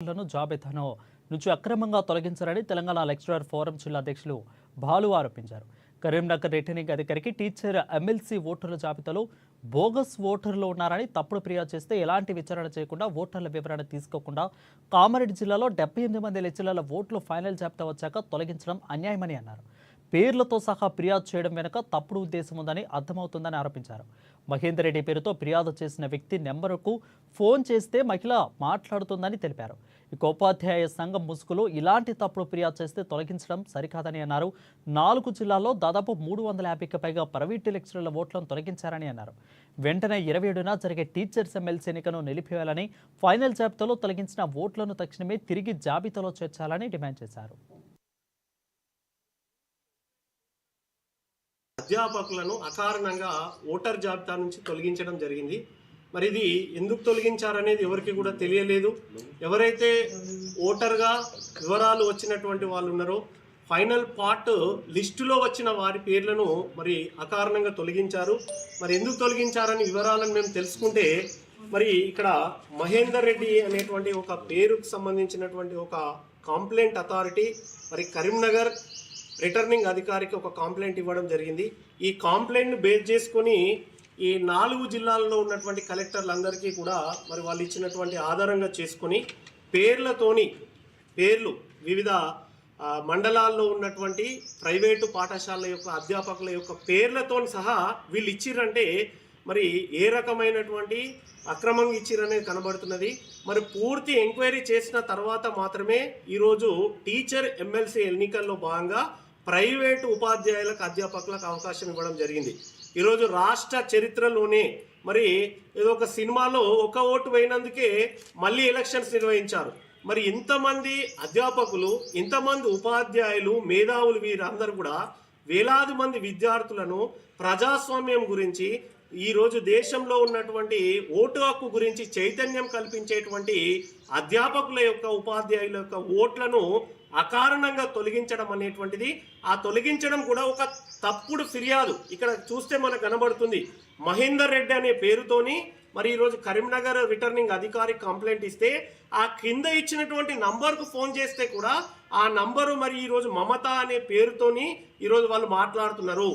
జాబితాను నుంచి అక్రమంగా తొలగించారని తెలంగాణ లెక్చరర్ ఫోరం జిల్లా అధ్యక్షులు బాలు ఆరోపించారు. కరీంనగర్ రిటర్నింగ్ అధికారికి టీచర్ ఎమ్మెల్సీ ఓటర్ల జాబితాలో బోగస్ ఓటర్లు ఉన్నారని తప్పుడు ఫిర్యాదు చేస్తే ఎలాంటి విచారణ చేయకుండా ఓటర్ల వివరణ తీసుకోకుండా కామారెడ్డి జిల్లాలో 78 మంది లెక్చరర్ల ఓట్లు ఫైనల్ జాబితా వచ్చాక తొలగించడం అన్యాయమని అన్నారు. పేర్లతో సహా ఫిర్యాదు చేయడం వెనుక తప్పుడు ఉద్దేశం ఉందని అర్థమవుతుందని ఆరోపించారు. మహేందర్ రెడ్డి పేరుతో ఫిర్యాదు చేసిన వ్యక్తి నెంబరుకు ఫోన్ చేస్తే మహిళ మాట్లాడుతుందని తెలిపారు. ఇక ఉపాధ్యాయ సంఘం ముసుగులో ఇలాంటి తప్పుడు ఫిర్యాదు చేస్తే తొలగించడం సరికాదని అన్నారు. 4 జిల్లాల్లో దాదాపు 350కి పైగా ప్రైవేటు లెక్చరర్ల ఓట్లను తొలగించారని అన్నారు. వెంటనే 27న జరిగే టీచర్స్ ఎమ్మెల్సీ ఎన్నికను నిలిపివేయాలని, ఫైనల్ జాబితాలో తొలగించిన ఓట్లను తక్షణమే తిరిగి జాబితాలో చేర్చాలని డిమాండ్ చేశారు. అధ్యాపకులను అకారణంగా ఓటర్ జాబితా నుంచి తొలగించడం జరిగింది. మరి ఇది ఎందుకు తొలగించారనేది ఎవరికి కూడా తెలియలేదు. ఎవరైతే ఓటర్గా వివరాలు వచ్చినటువంటి వాళ్ళు ఉన్నారో ఫైనల్ పార్ట్ లిస్టులో వచ్చిన వారి పేర్లను మరి అకారణంగా తొలగించారు. మరి ఎందుకు తొలగించారని వివరాలను మేము తెలుసుకుంటే మరి ఇక్కడ మహేందర్ రెడ్డి అనేటువంటి ఒక పేరుకు సంబంధించినటువంటి ఒక కంప్లైంట్ అథారిటీ మరి కరీంనగర్ రిటర్నింగ్ అధికారికి ఒక కంప్లైంట్ ఇవ్వడం జరిగింది. ఈ కంప్లైంట్ను బేస్ చేసుకొని ఈ 4 జిల్లాల్లో ఉన్నటువంటి కలెక్టర్లందరికీ కూడా మరి వాళ్ళు ఇచ్చినటువంటి ఆధారంగా చేసుకొని పేర్లు వివిధ మండలాల్లో ఉన్నటువంటి ప్రైవేటు పాఠశాలల యొక్క అధ్యాపకుల యొక్క పేర్లతో సహా వీళ్ళు ఇచ్చిర్రంటే మరి ఏ రకమైనటువంటి అక్రమంగా ఇచ్చిరనేది కనబడుతున్నది. మరి పూర్తి ఎంక్వైరీ చేసిన తర్వాత మాత్రమే ఈరోజు టీచర్ ఎమ్మెల్సీ ఎన్నికల్లో భాగంగా ప్రైవేటు ఉపాధ్యాయులకు అధ్యాపకులకు అవకాశం ఇవ్వడం జరిగింది. ఈరోజు రాష్ట్ర చరిత్రలోనే మరి ఏదో ఒక సినిమాలో ఒక ఓటు వేయినందుకే మళ్ళీ ఎలక్షన్స్ నిర్వహించారు. మరి ఇంతమంది అధ్యాపకులు, ఇంతమంది ఉపాధ్యాయులు, మేధావులు వీరందరూ కూడా వేలాది మంది విద్యార్థులను ప్రజాస్వామ్యం గురించి, ఈరోజు దేశంలో ఉన్నటువంటి ఓటు హక్కు గురించి చైతన్యం కల్పించేటువంటి అధ్యాపకుల యొక్క, ఉపాధ్యాయుల యొక్క ఓట్లను అకారణంగా తొలగించడం అనేటువంటిది, ఆ తొలగించడం కూడా ఒక తప్పుడు ఫిర్యాదు. ఇక్కడ చూస్తే మనకు కనబడుతుంది మహేందర్ రెడ్డి అనే పేరుతోని మరి ఈరోజు కరీంనగర్ రిటర్నింగ్ అధికారి కంప్లైంట్ ఇస్తే ఆ కింద ఇచ్చినటువంటి నంబర్కు ఫోన్ చేస్తే కూడా ఆ నంబరు మరి ఈరోజు మమత అనే పేరుతోని ఈరోజు వాళ్ళు మాట్లాడుతున్నారు.